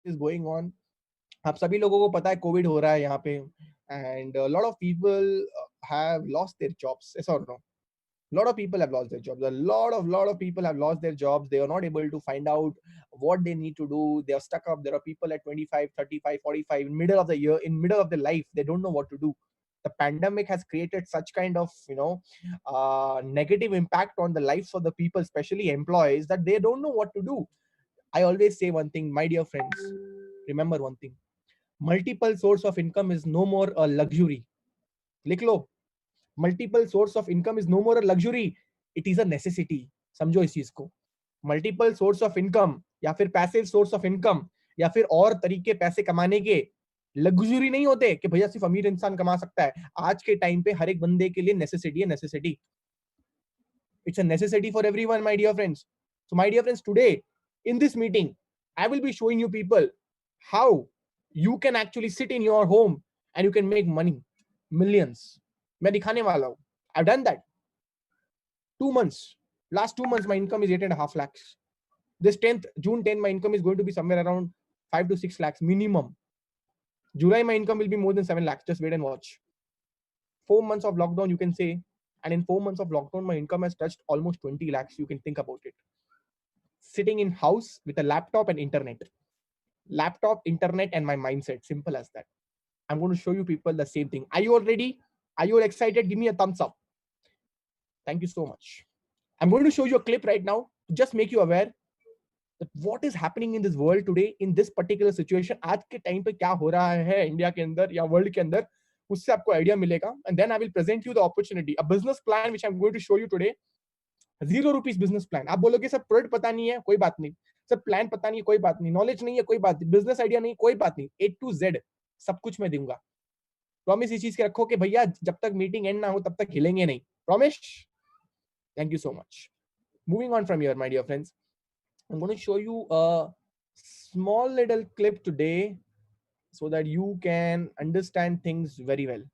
is going on. आप सभी लोगों को पता है कोविड हो रहा है यहाँ पे, and a lot of people have lost their jobs. Yes or no? Lot of people have lost their jobs. A lot of people have lost their jobs. They are not able to find out what they need to do. They are stuck up. There are people at 25, 35, 45 in middle of the year, in middle of their life. They don't know what to do. The pandemic has created such kind of negative impact on the lives of the people, especially employees, that they don't know what to do. I always say one thing, my dear friends. Remember one thing: multiple source of income is no more a luxury. लिख लो, multiple source of income is no more a luxury, it is a necessity. समझो इस चीज को. Multiple source of income या फिर passive source of income या फिर और तरीके पैसे कमाने के लग्जरी नहीं होते कि भैया सिर्फ अमीर इंसान कमा सकता है. आज के टाइम पे हर एक बंदे के लिए नेसेसिटी है, necessity. It's a necessity for everyone, my dear friends. So my dear friends, today in this meeting I will be showing you people how you can actually sit in your home and you can make money, millions. मैं दिखाने वाला हूँ. I've done that. 2 months. Last 2 months, my income is 8.5 lakhs. This 10th, June 10th, my income is going to be somewhere around 5 to 6 lakhs minimum. July, my income will be more than 7 lakhs. Just wait and watch. 4 months of lockdown, you can say. And in 4 months of lockdown, my income has touched almost 20 lakhs. You can think about it. Sitting in house with a laptop and internet. Laptop, internet, and my mindset. Simple as that. I'm going to show you people the same thing. Are you all ready? Are you all excited? Give me a thumbs up. Thank you so much. I'm going to show you a clip right now to just make you aware that what is happening in this world today in this particular situation. आज के time पे क्या हो रहा है India के अंदर या वर्ल्ड के अंदर, उससे आपको आइडिया मिलेगा. And then I will present you the opportunity, a business plan which I'm going to show you today. ₹0 business plan. आप बोलोगे सर प्रोडक्ट पता नहीं है, कोई बात नहीं. सर प्लान पता नहीं है, कोई बात नहीं. नॉलेज नहीं है, कोई बात नहीं. बिजनेस आइडिया नहीं, कोई बात नहीं. A to Z सब कुछ मैं दूंगा. प्रॉमिस इस चीज के रखो कि भैया जब तक मीटिंग एंड ना हो तब तक हिलेंगे नहीं. Promise. Thank you so much. Moving on from here, my dear friends, I'm going to show you a small little clip today so that you can understand things very well.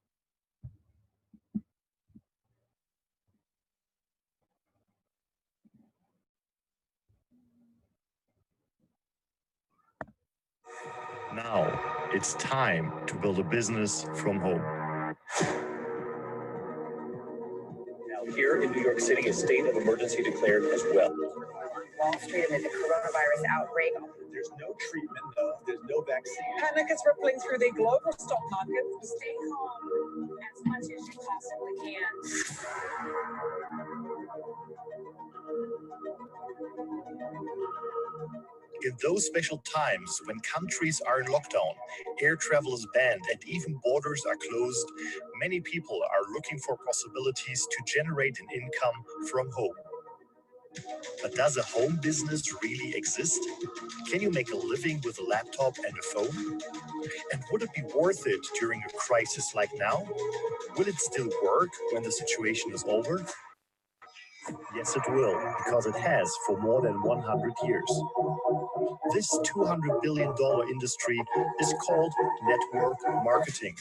Now it's time to build a business from home. Now here in New York City, a state of emergency declared as well. Wall Street amid the coronavirus outbreak. There's no treatment, there's no vaccine. Panic is rippling through the global stock market. Stay calm as much as you possibly can. In those special times when countries are in lockdown, air travel is banned, and even borders are closed, many people are looking for possibilities to generate an income from home. But does a home business really exist? Can you make a living with a laptop and a phone? And would it be worth it during a crisis like now? Will it still work when the situation is over? Yes, it will, because it has for more than 100 years. This $200 billion industry is called network marketing.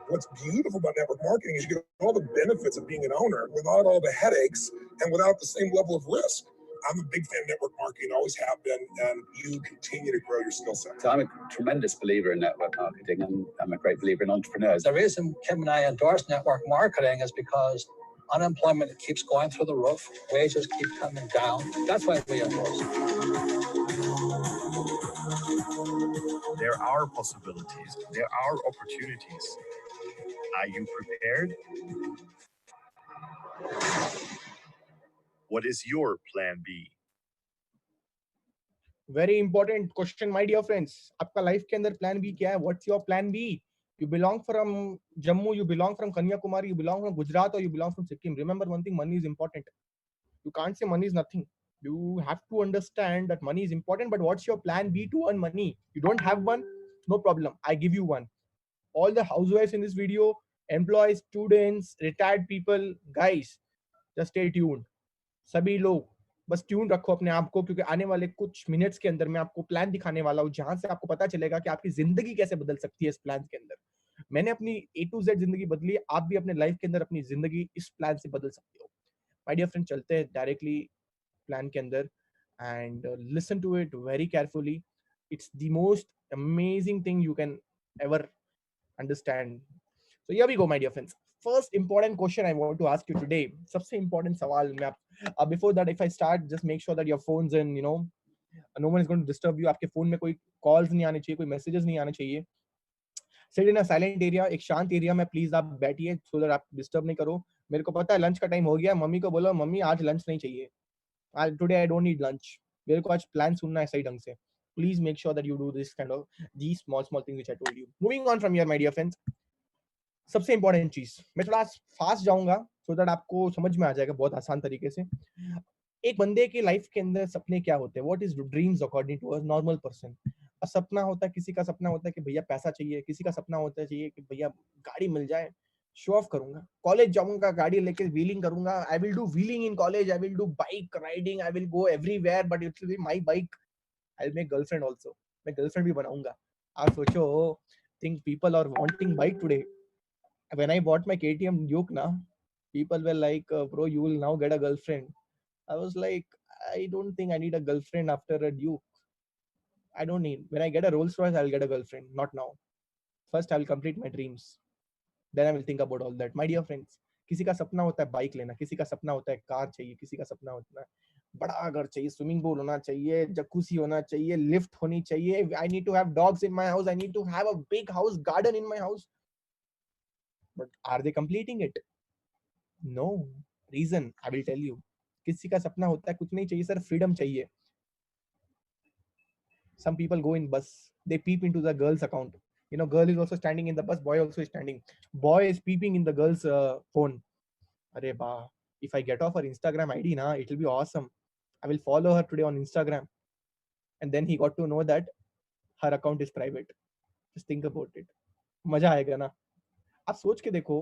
What's beautiful about network marketing is you get all the benefits of being an owner without all the headaches and without the same level of risk. I'm a big fan of network marketing, always have been, and you continue to grow your skill set. So I'm a tremendous believer in network marketing, and I'm a great believer in entrepreneurs. The reason Kim and I endorse network marketing is because unemployment keeps going through the roof, wages keep coming down. That's why we endorse it. There are possibilities. There are opportunities. Are you prepared? What is your plan B? Very important question, my dear friends. आपका life के अंदर plan B क्या है? What's your plan B? You belong from Jammu, you belong from Kanyakumari, you belong from Gujarat, or you belong from Sikkim. Remember one thing, money is important. You can't say money is nothing. You have to understand that money is important, but what's your plan B to earn money? You don't have one? No problem. I give you one. All the housewives in this video, employees, students, retired people, guys, just stay tuned. सभी लोग बस tune रखो अपने आप को, क्योंकि आने वाले कुछ मिनट्स के अंदर मैं आपको प्लान दिखाने वाला हूँ जहां से आपको पता चलेगा कि आपकी जिंदगी कैसे बदल सकती है इस प्लान के अंदर. मैंने अपनी A to Z जिंदगी बदली है, आप भी अपने लाइफ के अंदर अपनी जिंदगी इस प्लान से बदल सकते हो। माय डियर फ्रेंड, चलते हैं डायरेक्टली प्लान के अंदर and listen to it very carefully. It's the most amazing thing you can ever understand. So here we go, my dear friends. First important question I want to ask you today. सबसे important सवाल मैं आप before that, if I start, just make sure that your phone's in, you know, no one is going to disturb you. आपके phone में कोई calls नहीं आने चाहिए, कोई messages नहीं आने चाहिए. Sit in a silent area, एक शांत एरिया में प्लीज आप बैठिए, so that आप डिस्टर्ब नहीं करो. मेरे को पता है लंच का टाइम हो गया, मम्मी को बोलो मम्मी आज लंच नहीं चाहिए, today I don't need lunch. मेरे को आज प्लान सुनना है सही ढंग से. Please make sure that you do this kind of these small things which I told you. Moving on from here, my dear friends. सबसे इंपॉर्टेंट चीज, मैं थोड़ा फास्ट जाऊंगा so that आपको समझ में आ जाएगा बहुत आसान तरीके से. एक बंदे के लाइफ के अंदर सपने क्या होते हैं? What is dreams according to a normal person? सपना होता है, किसी का सपना होता है कि भैया पैसा चाहिए, किसी का सपना होता है चाहिए कि भैया गाड़ी मिल जाए, शो ऑफ करूंगा, कॉलेज जाऊंगा, गाड़ी लेके व्हीलिंग करूंगा, I will do wheeling in college, I will do bike riding, I will go everywhere, but it will be my bike, I will make girlfriend also, मैं गर्लफ्रेंड भी बनाऊंगा. आप सोचो, think people are wanting bike today. When I bought my KTM Duke, na, people were like, bro, you will now get a girlfriend. I was like, I don't think I need a girlfriend after a Duke. I don't need. When I get a Rolls Royce, I'll get a girlfriend. Not now. First, I'll complete my dreams. Then I will think about all that. My dear friends, किसी का सपना होता है bike लेना, किसी का सपना होता है कार चाहिए, किसी का सपना होता है बड़ा घर चाहिए, स्विमिंग पूल होना चाहिए, जकूसी होना चाहिए, लिफ्ट होनी चाहिए. I need to have dogs in my house. I need to have a big house, garden in my house. But are they completing it? No. Reason I will tell you. किसी का सपना होता है कुछ नहीं चाहिए सर, फ्रीडम चाहिए. Some people go in bus, they peep into the girl's account. You know, girl is also standing in the bus, boy also is standing. Boy is peeping in the girl's phone. Arey ba, if I get off her Instagram ID, na, it will be awesome. I will follow her today on Instagram. And then he got to know that her account is private. Just think about it. मजा आएगा ना. आप सोच के देखो,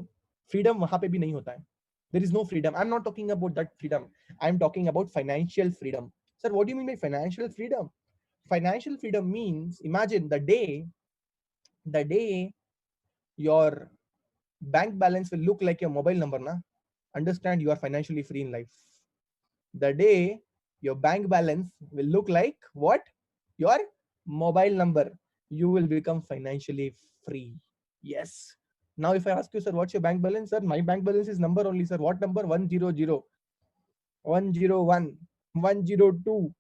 freedom वहां पे भी नहीं होता है. There is no freedom. I'm not talking about that freedom. I'm talking about financial freedom. Sir, what do you mean by financial freedom? Financial freedom means, imagine the day your bank balance will look like your mobile number, na? Understand, you are financially free in life. The day your bank balance will look like what? Your mobile number. You will become financially free. Yes. Now, if I ask you, sir, what's your bank balance? Sir, my bank balance is number only, sir. What number? 100, 101, 102.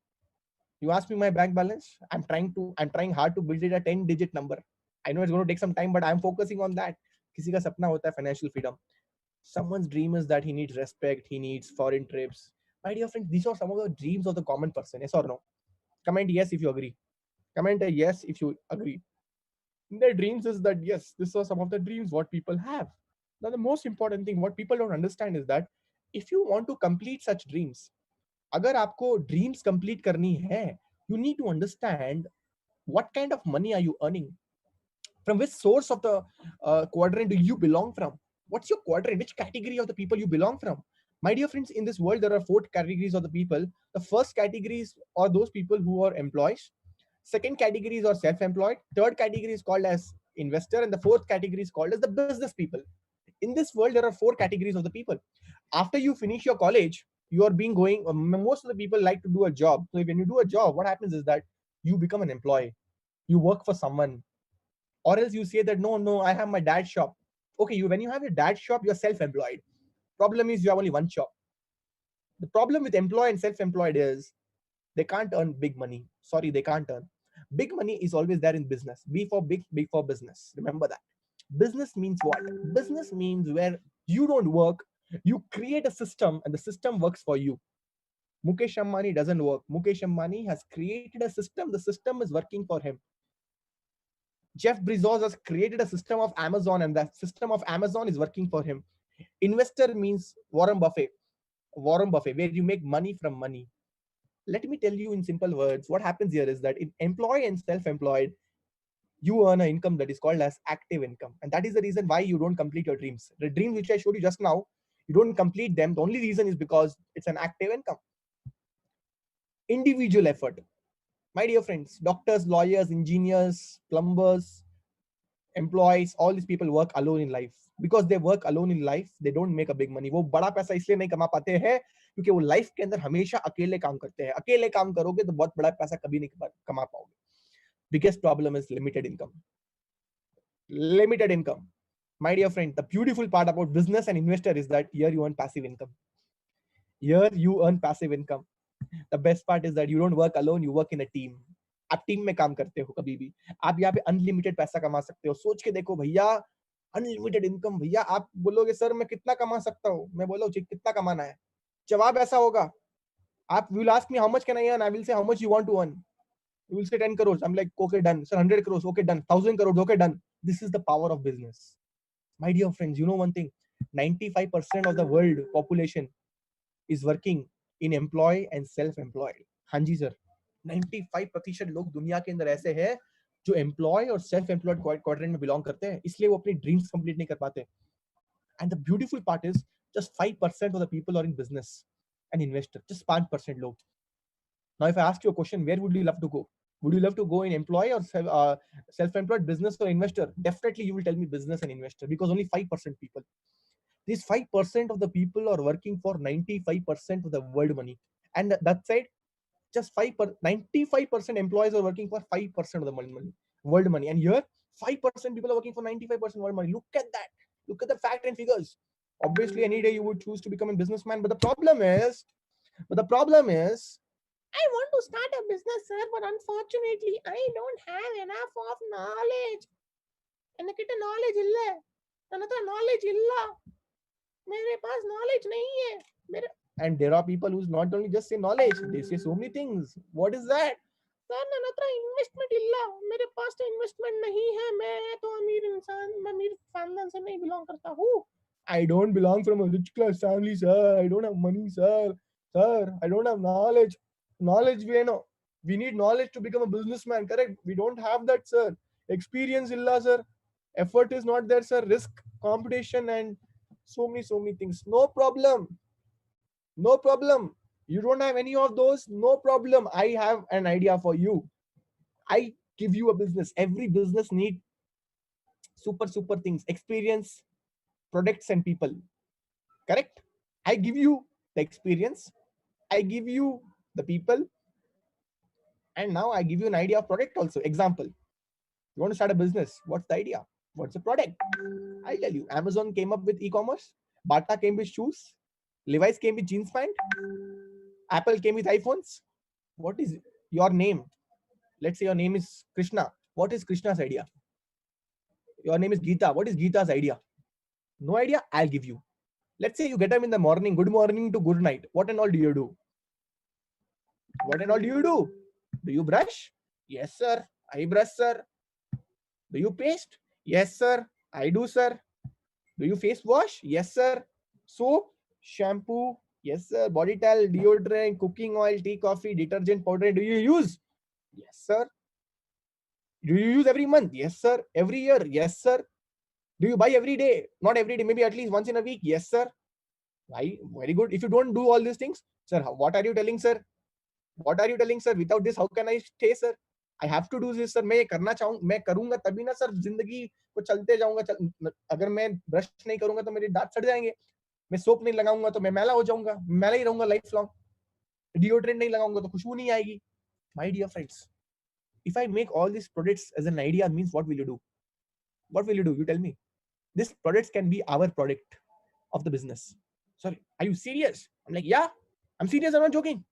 You ask me my bank balance. I'm trying hard to build it a 10-digit number. I know it's going to take some time, but I'm focusing on that. किसी का सपना होता है financial freedom. Someone's dream is that he needs respect, he needs foreign trips. My dear friends, these are some of the dreams of the common person. Yes or no? Comment yes if you agree. Comment a yes if you agree. Their dreams is that, yes, these are some of the dreams what people have. Now, the most important thing what people don't understand is that if you want to complete such dreams, अगर आपको dreams complete करनी है, you need to understand what kind of money are you earning, from which source of the quadrant do you belong from, what's your quadrant, which category of the people you belong from. My dear friends, in this world there are 4 categories of the people. The first categories are those people who are employees, second categories are self-employed, third category is called as investor, and the fourth category is called as the business people. In this world there are 4 categories of the people. After you finish your college, you are being going, most of the people like to do a job. So when you do a job, what happens is that you become an employee, you work for someone, or else you say that no, I have my dad's shop. Okay, when you have your dad's shop, you're self-employed. Problem is you have only one shop. The problem with employee and self-employed is they can't earn big money. Sorry, they can't earn big money. Is always there in business. B for big, big for business. Remember that. Business means what? Business means where you don't work, you create a system and the system works for you. Mukesh Ambani doesn't work. Mukesh Ambani has created a system. The system is working for him. Jeff Bezos has created a system of Amazon and that system of Amazon is working for him. Investor means Warren Buffett, where you make money from money. Let me tell you in simple words, what happens here is that in employee and self-employed, you earn an income that is called as active income. And that is the reason why you don't complete your dreams. The dreams which I showed you just now, you don't complete them. The only reason is because it's an active income. Individual effort. My dear friends, doctors, lawyers, engineers, plumbers, employees, all these people work alone in life. Because they work alone in life, they don't make a big money. वो बड़ा पैसा इसलिए नहीं कमा पाते हैं क्योंकि वो लाइफ के अंदर हमेशा अकेले काम करते हैं. अकेले काम करोगे तो बहुत बड़ा पैसा कभी नहीं कमा पाओगे. Biggest problem is limited income. Limited income. My dear friend, the beautiful part about business and investor is that here you earn passive income. Here you earn passive income. The best part is that you don't work alone, you work in a team. आप team में काम करते हो कभी भी. आप यहाँ पे अनलिमिटेड पैसा कमा सकते हो. सोच के देखो भैया, अनलिमिटेड इनकम. भैया आप बोलोगे सर मैं कितना कमा सकता हूँ, मैं बोला कितना कमाना है. जवाब ऐसा होगा, आप will ask me how much can I earn, I will say how much you want to earn. You will say 10 crores. I'm like, okay, done. Sir, 100 crores. Okay, done. 1,000 crores. Okay, done. This is the power of business. My dear friends, you know one thing, 95% of the world population is working in employed and self-employed. हाँ जी sir, 95% लोग दुनिया के अंदर ऐसे हैं जो employ और self employed quadrant में बिलोंग करते हैं, इसलिए वो अपनी ड्रीम्स कंप्लीट नहीं कर पाते. And the beautiful part is just 5% of the people are in business and investor. Just 5% लोग. Now if I ask you a question, where would you love to go? Would you love to go in employee or self-employed, business or investor? Definitely you will tell me business and investor, because only 5% people. These 5% of the people are working for 95% of the world money. And that side, just 95% employees are working for 5% of the world money. And here, 5% people are working for 95% world money. Look at that. Look at the fact and figures. Obviously, any day you would choose to become a businessman. But the problem is, I want to start a business, sir, but unfortunately, I don't have enough of knowledge. ನನಗಿಟ್ಟ knowledge ಇಲ್ಲ. ನನ್ನ ಹತ್ರ knowledge ಇಲ್ಲ. मेरे पास knowledge नहीं है. And there are people who not only just say knowledge, they say so many things. What is that? Sir ನನ್ನ ಹತ್ರ investment ಇಲ್ಲ. मेरे पास तो इन्वेस्टमेंट नहीं है. मैं तो अमीर इंसान, मैं अमीर खानदान से नहीं बिलोंग करता हूँ. I don't belong from a rich class family, sir. I don't have money, sir. Sir, I don't have knowledge. Knowledge we know. We need knowledge to become a businessman, correct? We don't have that, sir. Experience illa, sir. Effort is not there, sir. Risk, competition, and so many things. No problem. No problem. You don't have any of those? No problem. I have an idea for you. I give you a business. Every business need super things. Experience, products, and people. Correct? I give you the experience. I give you the people. And now I give you an idea of product also. Example. You want to start a business. What's the idea? What's the product? I'll tell you. Amazon came up with e-commerce. Bata came with shoes. Levi's came with jeans pant. Apple came with iPhones. What is your name? Let's say your name is Krishna. What is Krishna's idea? Your name is Geeta. What is Geeta's idea? No idea? I'll give you. Let's say you get up in the morning. Good morning to good night. What and all do you do? What and all do you do? Do you brush? Yes, sir. I brush, sir. Do you paste? Yes, sir. I do, sir. Do you face wash? Yes, sir. Soap, shampoo? Yes, sir. Body towel, deodorant, cooking oil, tea, coffee, detergent, powder. Do you use? Yes, sir. Do you use every month? Yes, sir. Every year? Yes, sir. Do you buy every day? Not every day, maybe at least once in a week? Yes, sir. Why? Very good. If you don't do all these things, sir, what are you telling, sir? What are you telling, sir? Without this, how can I stay, sir? I have to do this, sir. मैं ये करना चाहूँ, मैं करूंगा तभी ना sir जिंदगी को चलते जाऊंगा. अगर मैं ब्रश नहीं करूंगा तो मेरे दांत सड़ जाएंगे. मैं सोप नहीं लगाऊंगा तो मैं मैला हो जाऊंगा. मैला ही रहूंगा लाइफ लॉन्ग. डिओड्रेंट नहीं लगाऊंगा तो खुशबू नहीं आएगी. My dear friends, if I make all these products as an idea, means what will you do? What will you do? You tell me. These products can be our product of the business. Sorry, are you serious? I'm like, yeah, I'm serious. I'm not joking.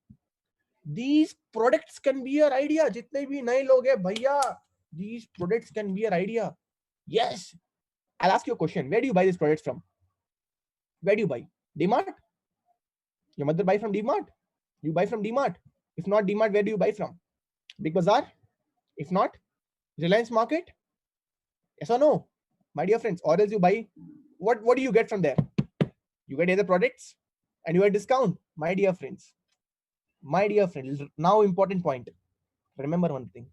These products can be your idea. जितने भी नए लोग हैं भैया, these products can be your idea. Yes. I'll ask you a question. Where do you buy these products from? Where do you buy? DMart? Your mother buy from DMart? You buy from DMart. If not DMart, where do you buy from? Big Bazaar? If not, Reliance Market? Yes or no? My dear friends, or else you buy, what do you get from there? You get other products and you get discount. My dear friends, now important point. Remember one thing.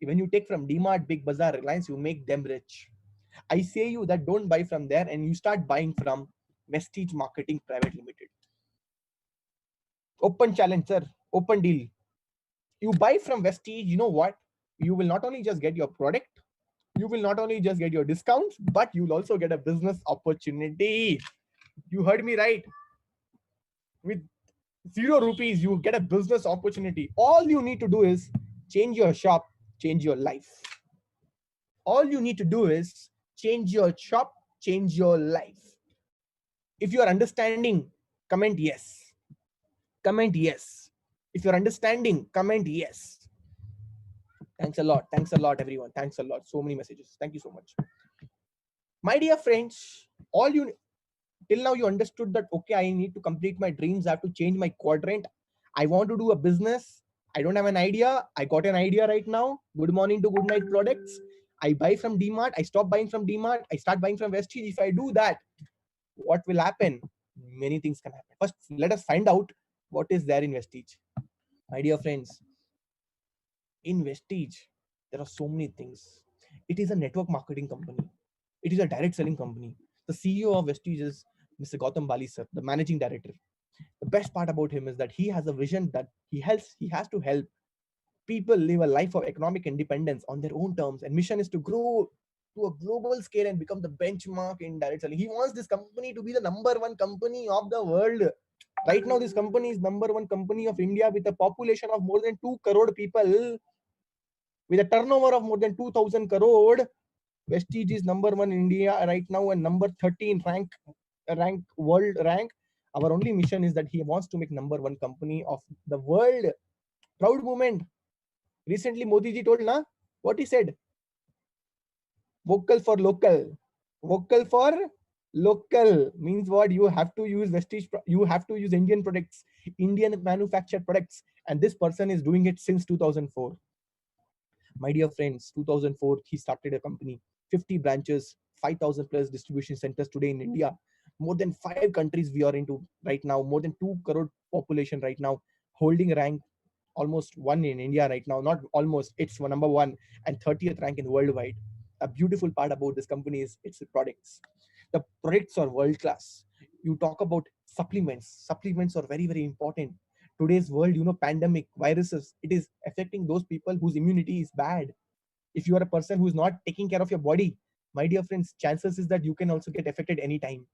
When you take from DMart, Big Bazaar, Reliance, you make them rich. I say you that don't buy from there and you start buying from Vestige Marketing Private Limited. Open challenge, sir. Open deal. You buy from Vestige, you know what? You will not only just get your product, you will not only just get your discounts, but you'll also get a business opportunity. You heard me right. With 0 rupees, you get a business opportunity. All you need to do is change your shop, change your life. All you need to do is change your shop, change your life. If you are understanding, comment yes. Comment yes. If you're understanding, comment yes. Thanks a lot. Thanks a lot, everyone. Thanks a lot. So many messages. Thank you so much. My dear friends, all you till now you understood that, okay, I need to complete my dreams. I have to change my quadrant. I want to do a business. I don't have an idea. I got an idea right now. Good morning to good night products. I buy from DMart. I stop buying from DMart. I start buying from Vestige. If I do that, what will happen? Many things can happen. First, let us find out what is there in Vestige. My dear friends, in Vestige, there are so many things. It is a network marketing company. It is a direct selling company. The CEO of Vestige is Mr. Gautam Bali, sir, the managing director. The best part about him is that he has a vision that he has to help people live a life of economic independence on their own terms. And mission is to grow to a global scale and become the benchmark in direct selling. He wants this company to be the #1 company of the world. Right now, this company is #1 company of India with a population of more than 2 crore people, with a turnover of more than 2,000 crore. Vestige is #1 in India right now and number 13 world rank. Our only mission is that he wants to make #1 company of the world. Proud moment. Recently, Modi ji told, na, what he said? Vocal for local. Vocal for local means what? You have to use Vestige. You have to use Indian products, Indian manufactured products. And this person is doing it since 2004. My dear friends, 2004, he started a company, 50 branches, 5,000 plus distribution centers today in India. More than 5 countries we are into right now, more than 2 crore population right now, holding rank almost 1 in India right now. Not almost, it's #1 and 30th rank in worldwide. A beautiful part about this company is its products. The products are world class. You talk about supplements. Supplements are very, very important. Today's world, pandemic, viruses, it is affecting those people whose immunity is bad. If you are a person who is not taking care of your body, my dear friends, chances is that you can also get affected anytime.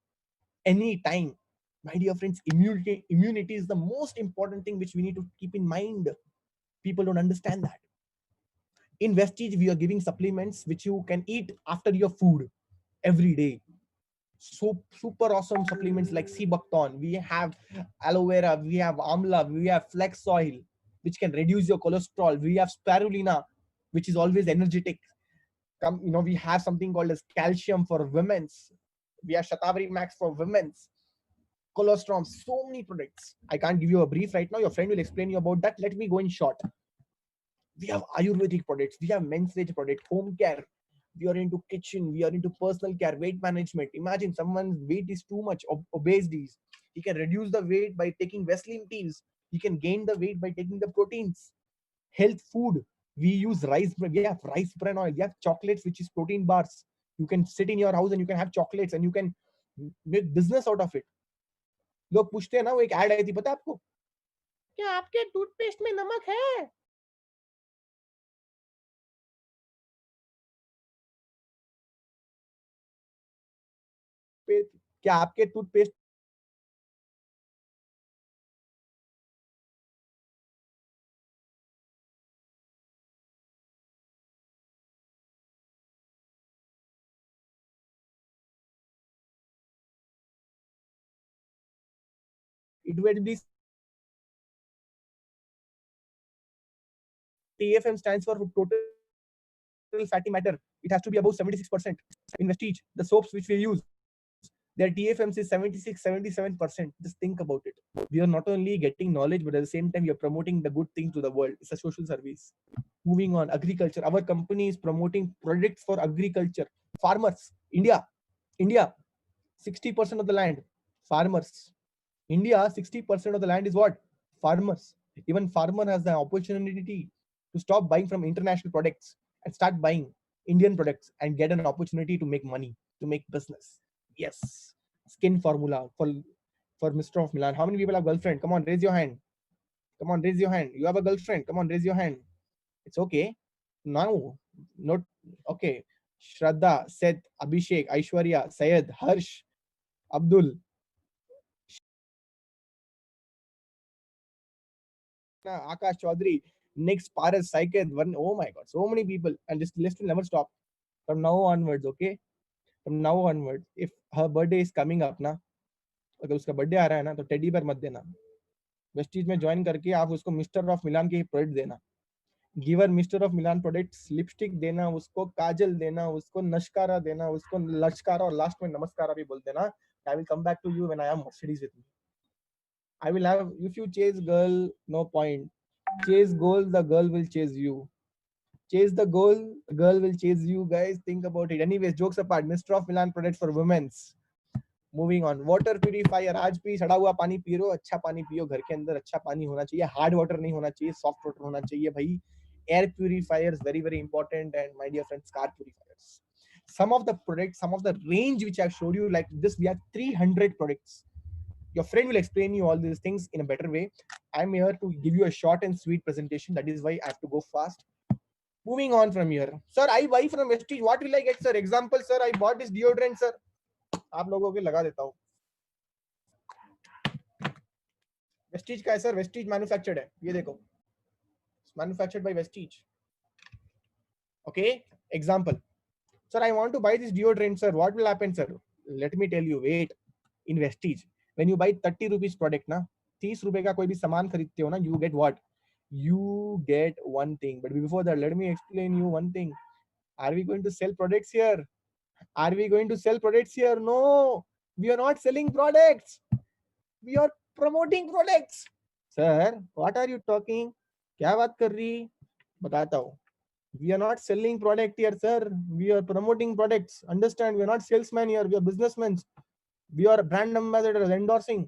Anytime. My dear friends, immunity is the most important thing which we need to keep in mind. People don't understand that. In Vestige, we are giving supplements which you can eat after your food every day. So super awesome supplements like Sebacton. We have aloe vera, we have amla, we have flex oil, which can reduce your cholesterol. We have spirulina, which is always energetic. We have something called as calcium for women's. We have Shatavari Max for women's. Colostrum, so many products. I can't give you a brief right now. Your friend will explain you about that. Let me go in short. We have Ayurvedic products. We have men's age product, home care. We are into kitchen. We are into personal care, weight management. Imagine someone's weight is too much, obesity. He can reduce the weight by taking Vaseline pills. He can gain the weight by taking the proteins. Health food. We use rice. We have rice bran oil. We have chocolates, which is protein bars. You can sit in your house and you can have chocolates and you can make business out of it. लोग पूछते हैं ना, वो एक add आई थी, पता है आपको? क्या आपके टूथपेस्ट में नमक है? क्या आपके toothpaste it will be TFM stands for total fatty matter. It has to be above 76%. In Vestige, the soaps which we use, their TFMs is 76, 77%. Just think about it. We are not only getting knowledge, but at the same time, we are promoting the good things to the world. It's a social service. Moving on, agriculture. Our company is promoting products for agriculture. Farmers, India, 60% of the land, farmers. India, 60% of the land is what? Farmers. Even farmer has the opportunity to stop buying from international products and start buying Indian products and get an opportunity to make money, to make business. Yes. Skin formula for Mr. of Milan. How many people have girlfriend? Come on, raise your hand. Come on, raise your hand. You have a girlfriend. Come on, raise your hand. It's okay. Now, not okay. Shraddha, Seth, Abhishek, Aishwarya, Syed, Harsh, Abdul, Akash Chaudhary, Nix, Paras, Saiket, oh my god, so many people, and this list will never stop from now onwards, okay? From now onwards, if her birthday is coming up ना, अगर उसका birthday आ रहा है ना, तो teddy bear मत देना, Vestige में ज्वाइन करके आप उसको मिस्टर ऑफ मिलान के प्रोडक्ट देना, giver mister of Milan products, lipstick देना उसको, काजल देना उसको, नशकारा देना उसको, लश्कारा, और लास्ट में नमस्कारा भी बोल देना. I will come back to you when I am Mercedes with me. I will have, if you chase girl, no point. Chase goal, the girl will chase you. Chase the goal, the girl will chase you, guys. Think about it. Anyways, jokes apart, Mr. of Milan products for women's. Moving on. Water purifier. आज भी सड़ा हुआ पानी P रहे हो, अच्छा पानी पियो, घर के अंदर अच्छा पानी होना चाहिए, हार्ड वाटर नहीं होना चाहिए, सॉफ्ट वाटर होना चाहिए भाई. Air purifiers, very very important. And my dear friends, car purifiers. Some of the products, some of the range which I've showed you, like this, we have 300 products. Your friend will explain you all these things in a better way. I'm here to give you a short and sweet presentation. That is why I have to go fast. Moving on from here. Sir, I buy from Vestige. What will I get, sir? Example, sir, I bought this deodorant, sir. आप लोगों के लगा देता हूँ. Vestige का है, sir. Vestige manufactured है. ये देखो. It's manufactured by Vestige. Okay. Example. Sir, I want to buy this deodorant, sir. What will happen, sir? Let me tell you. Wait. In Vestige. When you buy 30 rupees product ना, 30 रुपए का कोई भी सामान खरीदते हो ना, you get what? You get one thing. But before that, let me explain you one thing. Are we going to sell products here? Are we going to sell products here? No, we are not selling products. We are promoting products. Sir, what are you talking? क्या बात कर रही? बताता हूँ. We are not selling product here, sir. We are promoting products. Understand? We are not salesmen here. We are businessmen. We are brand ambassadors endorsing.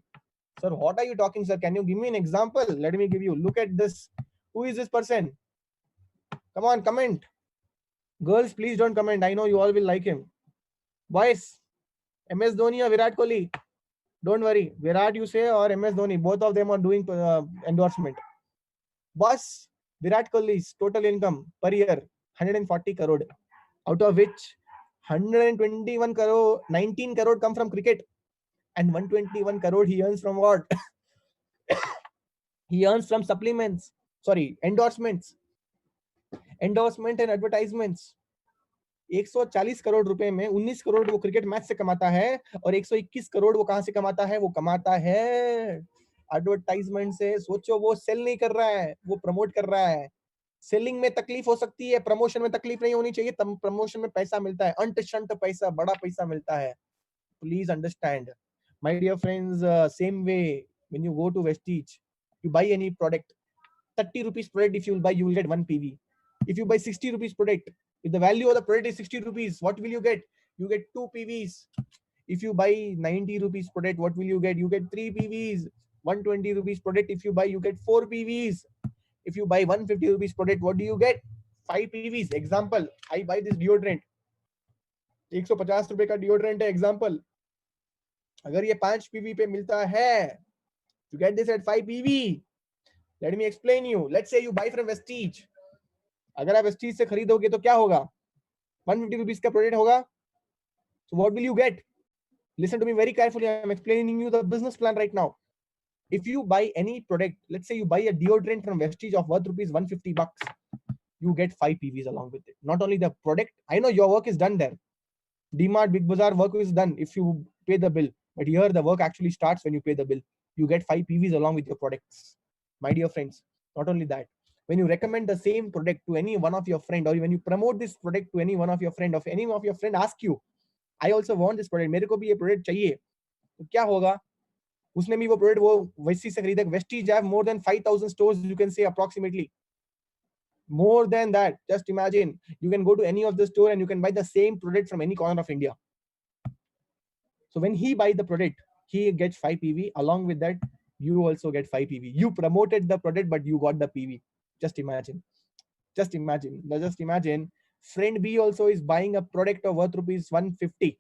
Sir, what are you talking, sir? Can you give me an example? Let me give you. Look at this. Who is this person? Come on, comment. Girls, please don't comment. I know you all will like him. Boys, MS Dhoni or Virat Kohli? Don't worry. Virat you say or MS Dhoni, both of them are doing endorsement. Boss, Virat Kohli's total income per year 140 crore, out of which 121 crore, 19 crore come from cricket, and 121 crore he earns from what? He earns from supplements, sorry, endorsements, endorsement and advertisements. 140 crore रुपए में 19 करोड़ वो cricket match से कमाता है, और 121 करोड़ वो कहां से कमाता है? वो कमाता है एडवर्टाइजमेंट से. सोचो, वो सेल नहीं कर रहा है, वो प्रमोट कर रहा है. सेलिंग में तकलीफ हो सकती है, प्रमोशन में तकलीफ नहीं होनी चाहिए. प्रमोशन में पैसा मिलता है, अंट शंट पैसा, बड़ा पैसा मिलता है. Please understand, my dear friends. Same way, when you go to Vestige, you buy any product, 30 rupees product, if you will buy, you will get 1 PV. If you buy 60 rupees product, if the value of the product is 60 rupees, what will you get? You get 2 PVs. If you buy 90 rupees product, what will you get? You get 3 PVs. 120 rupees product, if you buy, you get 4 PVs. If you buy 150 rupees product, what do you get? 5 PVs. Example, I buy this deodorant. 150 रुपए का deodorant है. Example, अगर ये 5 PV पे मिलता है, you get this at 5 PV. Let me explain you. Let's say you buy from Vestige. अगर आप Vestige से खरीदोगे तो क्या होगा? 150 rupees का प्रोडक्ट होगा. So what will you get? Listen to me very carefully. I am explaining you the business plan right now. If you buy any product, let's say you buy a deodorant from Vestige of worth rupees 150 bucks, you get 5 PVs along with it. Not only the product, I know your work is done there. DMart, Big Bazaar work is done if you pay the bill. But here the work actually starts when you pay the bill. You get 5 PVs along with your products. My dear friends, not only that, when you recommend the same product to any one of your friend, or when you promote this product to any one of your friend, or any of your friend ask you, I also want this product, मेरे को भी ये product चाहिए, तो क्या होगा? उसने भी वो product वो Vestige से खरीदा. Vestige have more than 5,000 stores, you can say approximately. More than that, just imagine, you can go to any of the store and you can buy the same product from any corner of India. So when he buys the product, he gets 5 PV. Along with that, you also get 5 PV. You promoted the product, but you got the PV. Just imagine. Just imagine. Now just imagine, friend B also is buying a product of worth rupees 150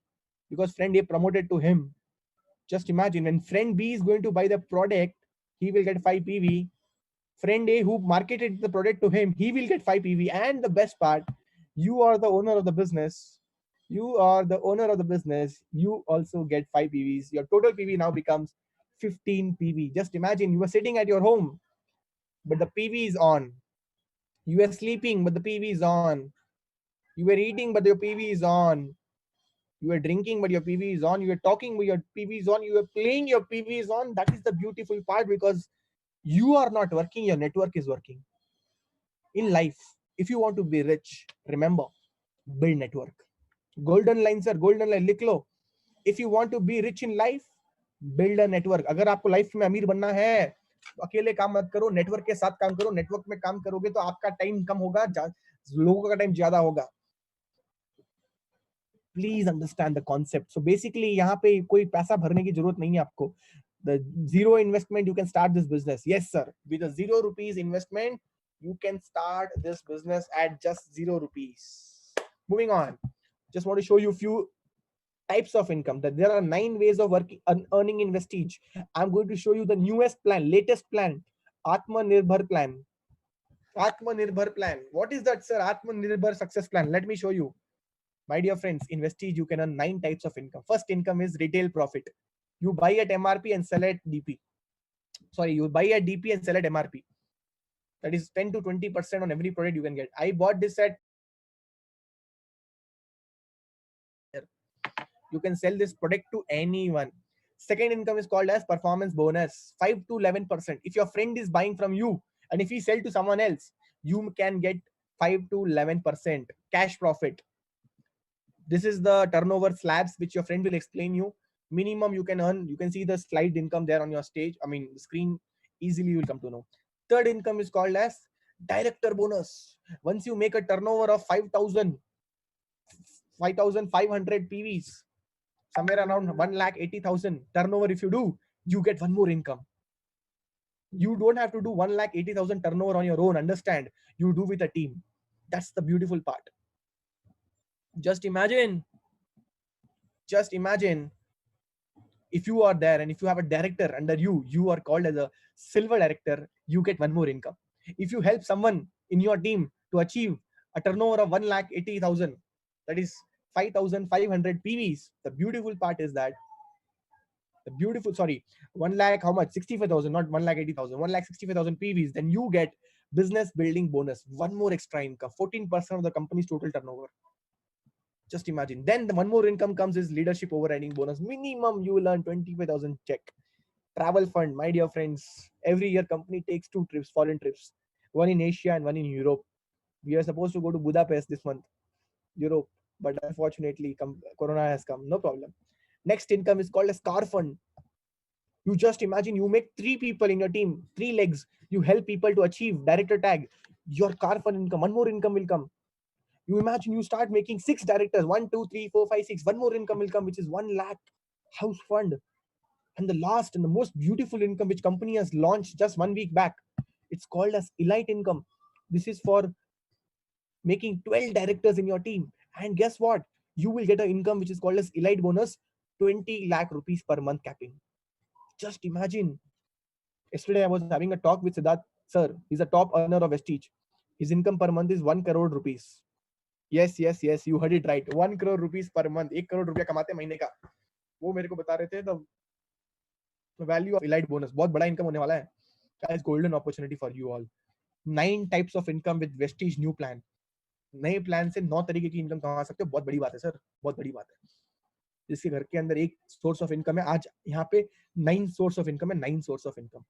because friend A promoted to him. Just imagine, when friend B is going to buy the product, he will get 5 PV. Friend A who marketed the product to him, he will get 5 PV. And the best part, you are the owner of the business. You are the owner of the business. You also get 5 PVs. Your total PV now becomes 15 PV. Just imagine you are sitting at your home, but the PV is on. You are sleeping, but the PV is on. You were eating, but your PV is on. You are drinking, but your PV is on. You are talking, but your PV is on. You are playing, your PV is on. That is the beautiful part, because you are not working, your network is working. In life, if you want to be rich, remember, build network. Golden lines are golden line, लिख लो. If you want to be rich in life, build a network. अगर आपको life में अमीर बनना है, तो अकेले काम मत करो, नेटवर्क के साथ काम करो. नेटवर्क में काम करोगे तो आपका टाइम कम होगा, लोगों का टाइम ज्यादा होगा. Please understand the concept. So basically यहाँ पे कोई पैसा भरने की जरूरत नहीं है आपको. The zero investment, you can start this business. Yes, sir. With a 0 rupees investment, you can start this business at just 0 rupees. Moving on. Just want to show you a few types of income. That there are 9 ways of working, earning in Vestige. I'm going to show you the newest plan, latest plan, Atmanirbhar plan. Atmanirbhar plan. What is that, sir? Atmanirbhar success plan. Let me show you. My dear friends, in Vestige, you can earn 9 types of income. First income is retail profit. You buy at MRP and sell at DP. Sorry, you buy at DP and sell at MRP. That is 10 to 20% on every product you can get. I bought this at. You can sell this product to anyone. Second income is called as performance bonus, 5 to 11%. If your friend is buying from you and if he sell to someone else, you can get 5 to 11% cash profit. This is the turnover slabs which your friend will explain you. Minimum you can earn. You can see the slide income there on your stage. I mean, the screen, easily you will come to know. Third income is called as director bonus. Once you make a turnover of 5,500 PVs, somewhere around 1,80,000 turnover, if you do, you get one more income. You don't have to do 1,80,000 turnover on your own. Understand? You do with a team. That's the beautiful part. Just imagine if you are there and if you have a director under you, you are called as a silver director, you get one more income. If you help someone in your team to achieve a turnover of 1,80,000, that is 5,500 PVs. The beautiful part is that 1 lakh, how much? 65,000, not 1,80,000, 1,65,000 PVs. Then you get business building bonus, one more extra income, 14% of the company's total turnover. Just imagine. Then the one more income comes is leadership overriding bonus. Minimum you will earn 25,000 check. Travel fund, my dear friends. Every year company takes 2 trips, foreign trips, one in Asia and one in Europe. We are supposed to go to Budapest this month, Europe, but unfortunately Corona has come. No problem. Next income is called as car fund. You just imagine you make 3 people in your team, 3 legs. You help people to achieve director tag. Your car fund income, one more income will come. You imagine you start making 6 directors, 1, 2, 3, 4, 5, 6. One more income will come, which is 1 lakh house fund. And the last and the most beautiful income which company has launched just 1 week back, it's called as elite income. This is for making 12 directors in your team. And guess what? You will get an income which is called as elite bonus, 20 lakh rupees per month capping. Just imagine. Yesterday I was having a talk with Siddharth sir. He's a top earner of Vestige. His income per month is 1 crore rupees. Yes, you heard it right. 1 crore rupees per month. 1 crore रुपया कमाते महीने का. वो मेरे को बता रहे थे the value of elite bonus. बहुत बड़ा income होने वाला है. Guys, golden opportunity for you all. 9 types of income with Vestige new plan. नए प्लान से 9 तरीके की इनकम कमा सकते हो. बहुत बड़ी बात है सर, बहुत बड़ी बात है. जिसके घर के अंदर एक सोर्स ऑफ इनकम है, आज यहाँ पे 9 सोर्स ऑफ इनकम है. 9 source of income.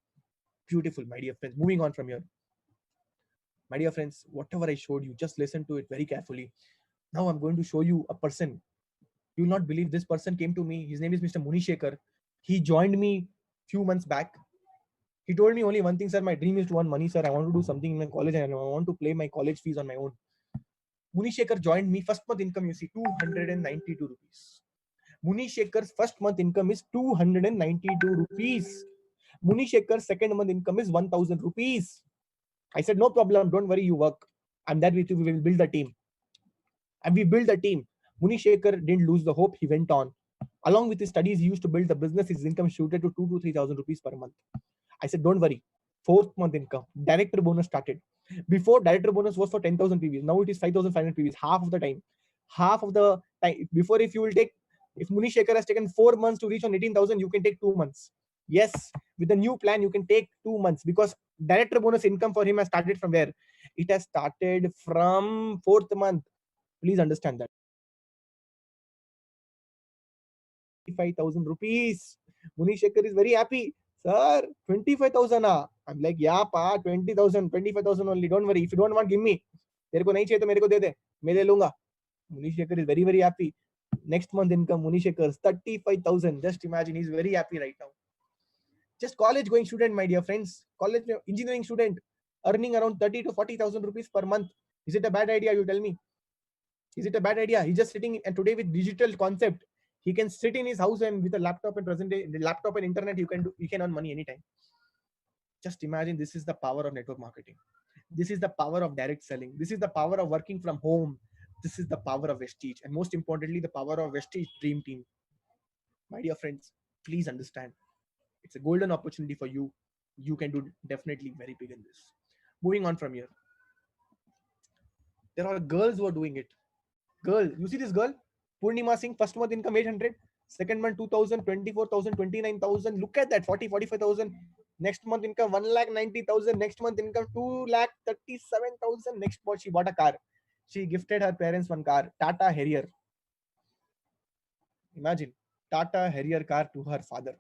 Beautiful, my dear friends. Moving on from here. My dear friends, whatever I showed you, just listen to it very carefully. Now I'm going to show you a person. You will not believe this person came to me. His name is Mr. Munishekar. He joined me few months back. He told me only one thing, sir, my dream is to earn money, sir. I want to do something in my college and I want to pay my college fees on my own. Munishekar joined me. First month income, you see, 292 rupees. Munishekar's first month income is 292 rupees. Munishekar's second month income is 1,000 rupees. I said, no problem, don't worry, you work. I'm there with you, we will build a team. And we built a team. Munishekar didn't lose the hope, he went on. Along with his studies, he used to build the business. His income shooted to 2,000 to 3,000 rupees per month. I said, don't worry. 4th month income, director bonus started. Before, director bonus was for 10,000 PVs. Now it is 5,500 PVs, half of the time. Half of the time. Before, if Munish Shekhar has taken 4 months to reach on 18,000, you can take 2 months. Yes, with the new plan, you can take 2 months, because director bonus income for him has started from where? It has started from 4th month. Please understand that. 25,000 rupees. Munish Shekhar is very happy. Sir, 25,000. I'm like, yeah, pa, 20,000, 25,000 only. Don't worry. If you don't want, give me. तेरे को नहीं चाहिए तो मेरे को दे दे, मैं ले लूंगा. Munish Shekhar is very, very happy. Next month income, Munish Shekhar, 35,000. Just imagine, he's very happy right now. Just college going student, my dear friends. College engineering student earning around 30 to 40,000 rupees per month. Is it a bad idea? You tell me. Is it a bad idea? He's just sitting, and today with digital concept, he can sit in his house and with a laptop and the laptop and internet, you can earn money anytime. Just imagine, this is the power of network marketing. This is the power of direct selling. This is the power of working from home. This is the power of Vestige, and most importantly, the power of Vestige Dream Team. My dear friends, please understand, it's a golden opportunity for you. You can do definitely very big in this. Moving on from here, there are girls who are doing it. Girl, you see this girl, Purnima Singh, first month income 800, second month 2,000, 24,000, 29,000. Look at that, 40, 45,000. Next month income 1,90,000. Next month income 2,37,000. Next month she bought a car. She gifted her parents one car, Tata Harrier. Imagine, Tata Harrier car to her father.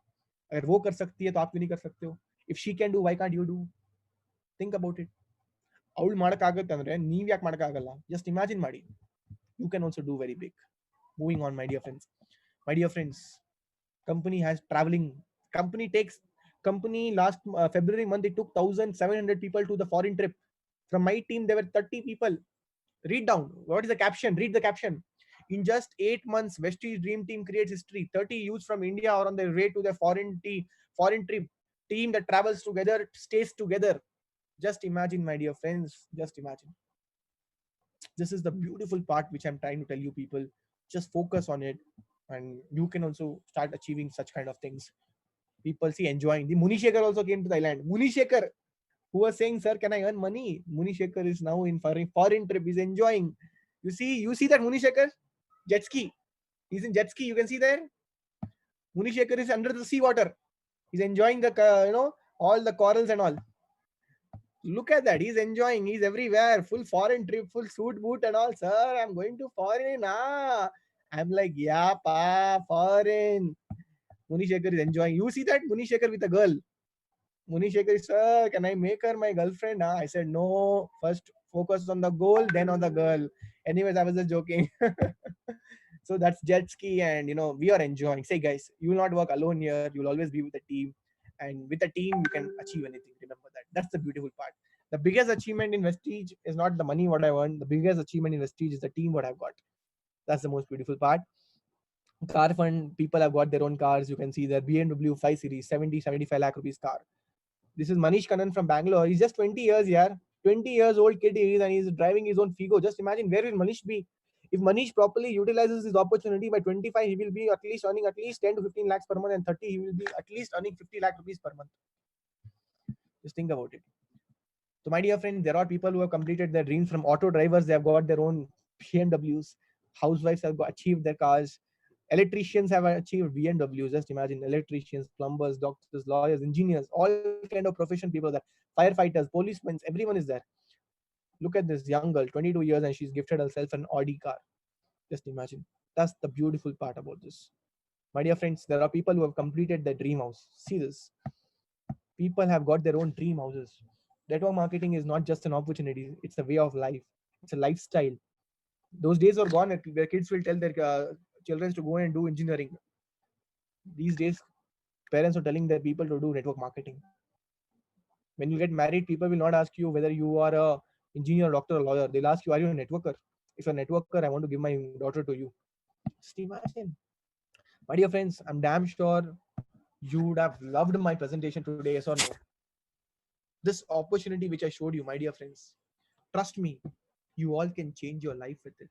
अगर वो कर सकती है तो आप क्यों नहीं कर सकते हो? If she can do, why can't you do? Think about it. ಅವಳು ಮಾಡಕ್ಕಾಗತ್ತಂದ್ರೆ ನೀವ್ ಯಾಕೆ ಮಾಡಕ್ಕಾಗಲ್ಲ? Just imagine ಮಾಡಿ. You can also do very big. Moving on, my dear friends. My dear friends, company has traveling. Company last February month, it took 1,700 people to the foreign trip. From my team, there were 30 people. Read down. What is the caption? Read the caption. In just 8 months, Vestige Dream Team creates history. 30 youths from India are on their way to their foreign trip. Team that travels together, stays together. Just imagine, my dear friends. Just imagine. This is the beautiful part which I'm trying to tell you people. Just focus on it, and you can also start achieving such kind of things. People see enjoying. The Munish Shekhar also came to Thailand. Munish Shekhar, who was saying, sir, can I earn money? Munish Shekhar is now in foreign trip. He's enjoying. You see that Munish Shekhar? Jet ski. He's in jet ski. You can see there. Munish Shekhar is under the sea water. He's enjoying the, all the corals and all. Look at that. He's enjoying. He's everywhere. Full foreign trip, full suit, boot and all. Sir, I'm going to foreign. I'm like, yeah, pa, foreign. Munish Shekhar is enjoying. You see that? Munish Shekhar with a girl. Munish Shekhar is, sir, can I make her my girlfriend? I said, no. First, focus on the goal, then on the girl. Anyways, I was just joking. So that's jet ski, and we are enjoying. Say, guys, you will not work alone here. You will always be with a team. And with a team, you can achieve anything. Remember that. That's the beautiful part. The biggest achievement in Vestige is not the money what I earned. The biggest achievement in Vestige is the team what I've got. That's the most beautiful part. Car fund, people have got their own cars. You can see their BMW 5 Series, 75 lakh rupees car. This is Manish Kannan from Bangalore. He's just 20 years, yeah. 20 years old kid he is, and he's driving his own Figo. Just imagine, where will Manish be? If Manish properly utilizes his opportunity, by 25, he will be at least earning at least 10 to 15 lakhs per month, and 30, he will be at least earning 50 lakh rupees per month. Just think about it. So, my dear friend, there are people who have completed their dreams. From auto drivers, they have got their own BMWs. Housewives have achieved their cars. Electricians have achieved BMWs. Just imagine, electricians, plumbers, doctors, lawyers, engineers, all kind of profession people there. Firefighters, policemen, everyone is there. Look at this young girl, 22 years, and she's gifted herself an Audi car. Just imagine. That's the beautiful part about this. My dear friends, there are people who have completed their dream house. See this. People have got their own dream houses. Network marketing is not just an opportunity. It's a way of life. It's a lifestyle. Those days are gone where kids will tell their children to go and do engineering. These days, parents are telling their people to do network marketing. When you get married, people will not ask you whether you are a engineer, doctor, or lawyer. They'll ask you, are you a networker? If you're a networker, I want to give my daughter to you. Just imagine. My dear friends, I'm damn sure you would have loved my presentation today, yes or no? This opportunity which I showed you, my dear friends, trust me, you all can change your life with it.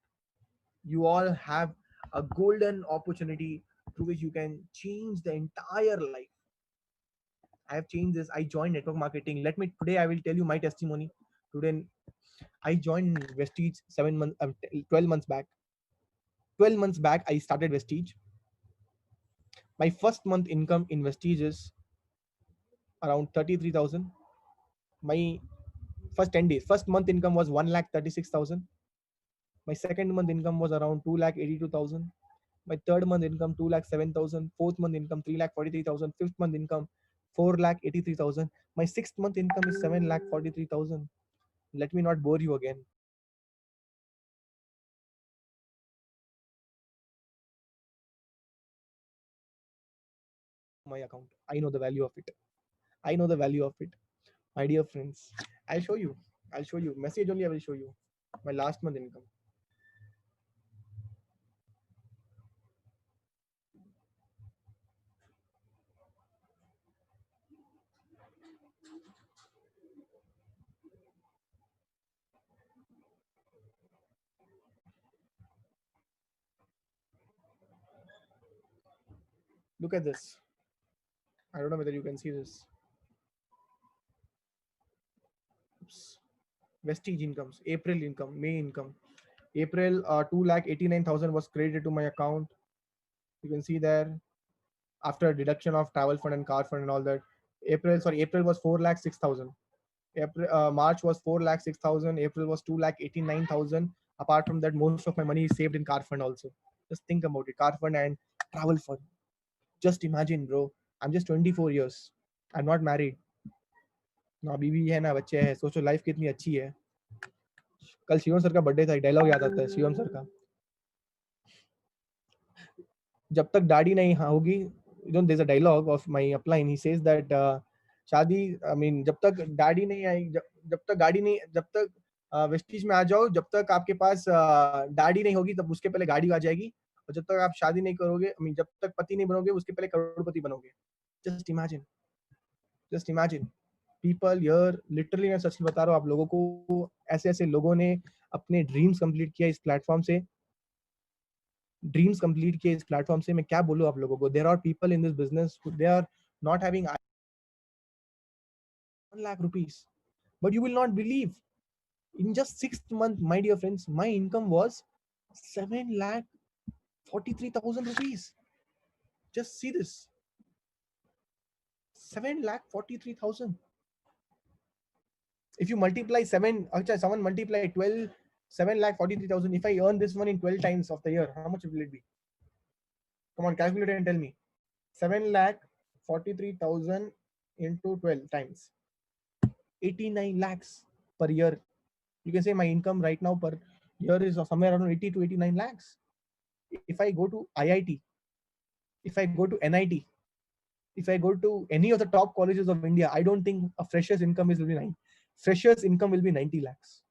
You all have a golden opportunity through which you can change the entire life. I have changed this. I joined network marketing. Today I will tell you my testimony. Today I joined Vestige 12 months back. 12 months back, I started Vestige. My first month income in Vestige is around 33,000. My first 10 days, first month income was 1,36,000. My second month income was around 2,82,000. My third month income 2,07,000. Fourth month income 3,43,000. Fifth month income 4,83,000. My sixth month income is 7,43,000. Let me not bore you again. My account. I know the value of it. I know the value of it. My dear friends, I'll show you. I'll show you. Message only I will show you. My last month income. Look at this. I don't know whether you can see this. Oops. Vestige incomes, April income, May income. April 2,89,000 was credited to my account. You can see there after deduction of travel fund and car fund and all that. April was 4,06,000. March was 4,06,000. April was 2,89,000. Apart from that, most of my money is saved in car fund also. Just think about it, car fund and travel fund. Just imagine, bro. I'm just 24 years. I'm not married. ना बीवी है ना बच्चे हैं. सोचो life कितनी अच्छी है. कल शिवम सर का बर्थडे था, डायलॉग याद आता है शिवम सर का, जब तक दाढ़ी नहीं होगी, there is a dialogue of my upline, he says that shaadi, I mean जब तक दाढ़ी नहीं आई, जब तक गाड़ी नहीं, जब तक वेस्टीज में आ जाओ, जब तक आपके पास दाढ़ी नहीं होगी तब उसके पहले गाड़ी आ जाएगी, और जब तक आप शादी नहीं करोगे, आई मीन जब तक पति नहीं बनोगे उसके पहले करोड़पति बनोगे. Just imagine, just imagine people here, literally मैं सच बता रहा हूँ आप लोगों को, ऐसे ऐसे लोगों ने अपने ड्रीम्स कंप्लीट किया इस प्लेटफॉर्म से, ड्रीम्स कंप्लीट किए इस प्लेटफॉर्म से. मैं क्या बोलूं आप लोगों को, there are people in this business, they are not having 1 lakh rupees, but you will not believe, in just 6th month, my dear friends, my income was 7,43,000 rupees. Just see this, 7,43,000. If you multiply 7, actually someone multiply 12, 7,43,000. If I earn this one in 12 times of the year, how much will it be? Come on, calculate and tell me. 7,43,000 into 12 times, 89 lakhs per year. You can say my income right now per year is somewhere around 80 to 89 lakhs. If I go to IIT, if I go to NIT, if I go to any of the top colleges of India, I don't think a fresher's income will be 9. Fresher's income will be 90 lakhs.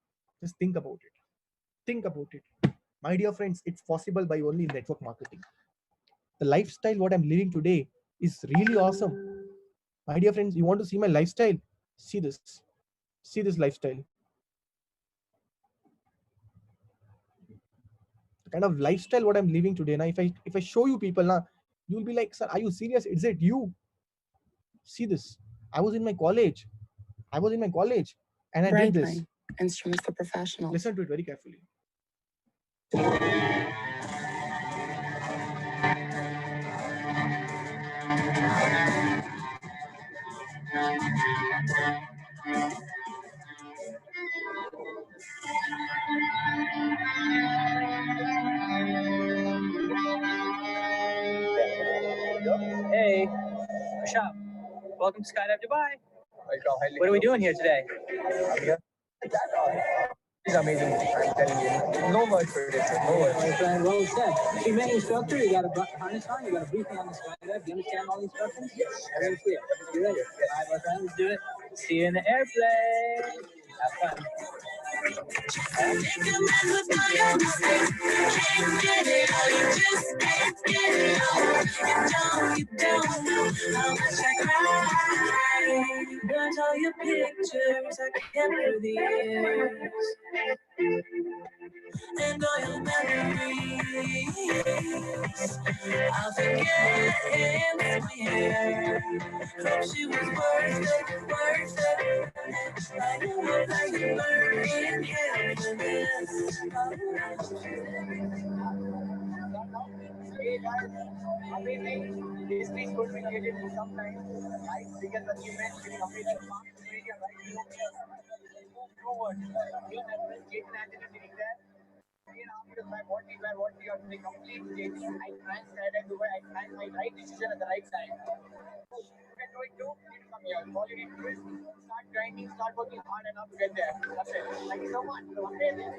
Just think about it. Think about it. My dear friends, it's possible by only network marketing. The lifestyle what I'm living today is really awesome. My dear friends, you want to see my lifestyle? See this. See this lifestyle. The kind of lifestyle what I'm living today. Now, if I show you people now, you'll be like, sir, are you serious? Is it you? See this. I was in my college. And I did this. Instruments for professionals. Listen to it very carefully. Hey, Rashab, welcome to Skydive Dubai. What are we doing here today? It's amazing. I'm telling you. No words for it. No words. Well said. So you met an instructor, you got a harness on, you got a briefing on the skydive. Do you understand all the instructions? Yes. Everything's clear. You ready? Yes. All right, my friend, let's do it. See you in the airplane. Have fun. Burnt all your pictures I kept through the years, and all your memories I'll forget and swear. Hope she was worth it. I know that you burn in heaven. Hey guys, amazing. History is going to be created in some time. Life's biggest achievement is completing Mark Radio right here. Move forward. New members, Jason Anthony sitting there. 3.5 years back, what we are the complete change. I planned Saturday Dubai. I planned my right decision at the right time. You can do it too. You need to come here. All you need to do is start grinding, start working hard enough to get there. That's it. Thank you so much. It was amazing.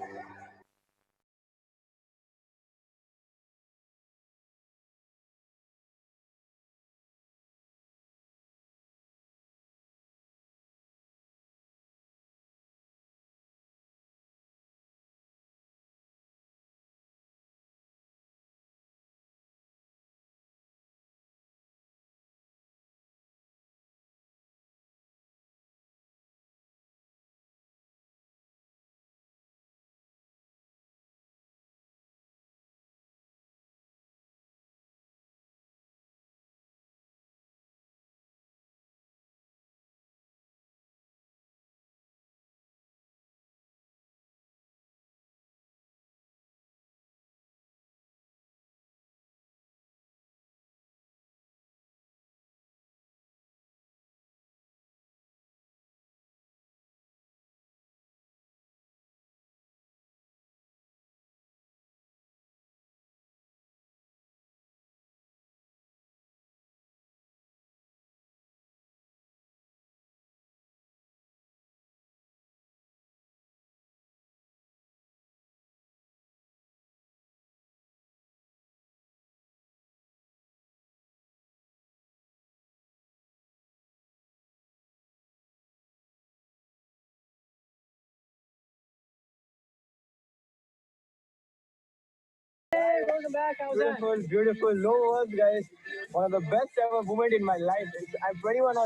Hey, welcome back. How's beautiful, that? Beautiful. No words, guys. One of the best ever moment in my life. I'm 21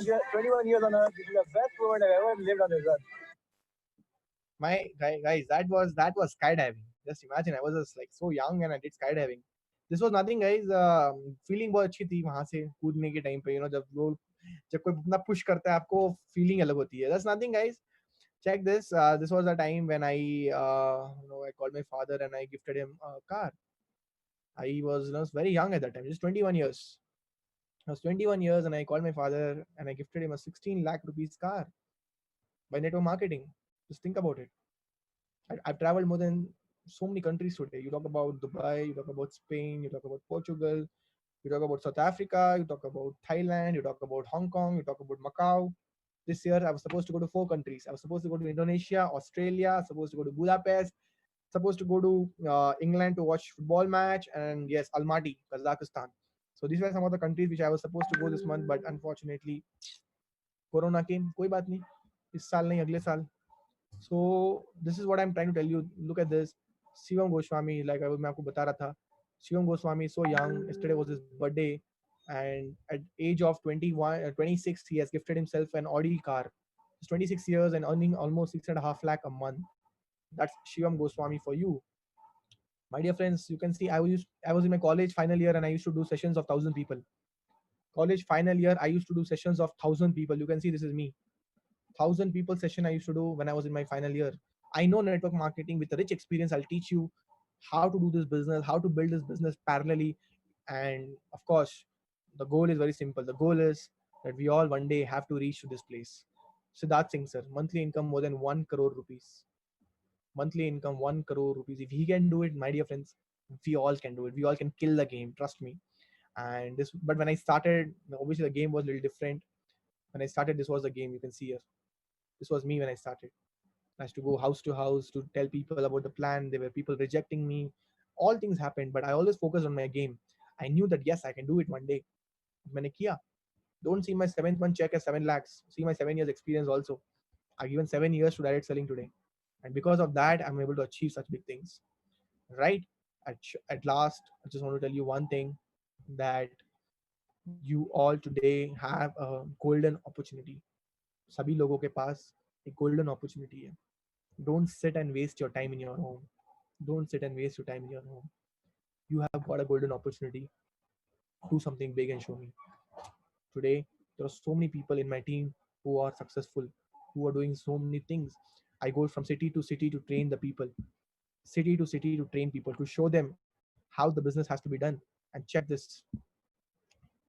years on Earth. This is the best moment I've ever lived on this Earth. Guys, that was skydiving. Just imagine, I was just like so young and I did skydiving. This was nothing, guys. Feeling बहुत अच्छी थी वहां से कूदने के time पे, जब कोई अपना पुश करता है आपको फीलिंग अलग होती है. That's nothing, guys. Check this. This was a time when I called my father and I gifted him a car. I was very young at that time, just 21 years. I was 21 years and I called my father and I gifted him a 16 lakh rupees car by network marketing. Just think about it. I've traveled more than so many countries today. You talk about Dubai, you talk about Spain, you talk about Portugal, you talk about South Africa, you talk about Thailand, you talk about Hong Kong, you talk about Macau. This year I was supposed to go to 4 countries. I was supposed to go to Indonesia, Australia, supposed to go to Budapest, supposed to go to England to watch football match, and yes, Almaty, Kazakhstan. So these were some of the countries which I was supposed to go this month, but unfortunately, Corona came. कोई बात नहीं, इस साल नहीं अगले साल. So this is what I'm trying to tell you. Look at this. Shivam Goswami, like मैं आपको बता रहा था. Shivam Goswami is so young. Yesterday was his birthday, and at age of 21, 26, he has gifted himself an Audi car. He's 26 years and earning almost 6.5 lakh a month. That's Shivam Goswami for you. My dear friends, you can see I was in my college final year and I used to do sessions of 1,000 people. College final year, I used to do sessions of 1,000 people. You can see this is me. 1,000 people session I used to do when I was in my final year. I know network marketing with a rich experience. I'll teach you how to do this business, how to build this business parallelly. And of course, the goal is very simple. The goal is that we all one day have to reach to this place. Siddharth Singh sir, monthly income more than 1 crore rupees. Monthly income 1 crore rupees. If he can do it, my dear friends, we all can do it. We all can kill the game. Trust me. And this, but when I started, obviously the game was a little different. When I started, this was the game. You can see here. This was me when I started. I used to go house to house to tell people about the plan. There were people rejecting me. All things happened, but I always focused on my game. I knew that yes, I can do it one day. मैंने किया. Don't see my 7th month check as 7 lakhs. See my 7 years experience also. I've given 7 years to direct selling today. And because of that, I'm able to achieve such big things. Right? At last, I just want to tell you one thing, that you all today have a golden opportunity. सभी लोगों के पास एक golden opportunity है. Don't sit and waste your time in your home. Don't sit and waste your time in your home. You have got a golden opportunity. Do something big and show me. Today, there are so many people in my team who are successful, who are doing so many things. I go from city to city to train the people, city to city to train people, to show them how the business has to be done. and check this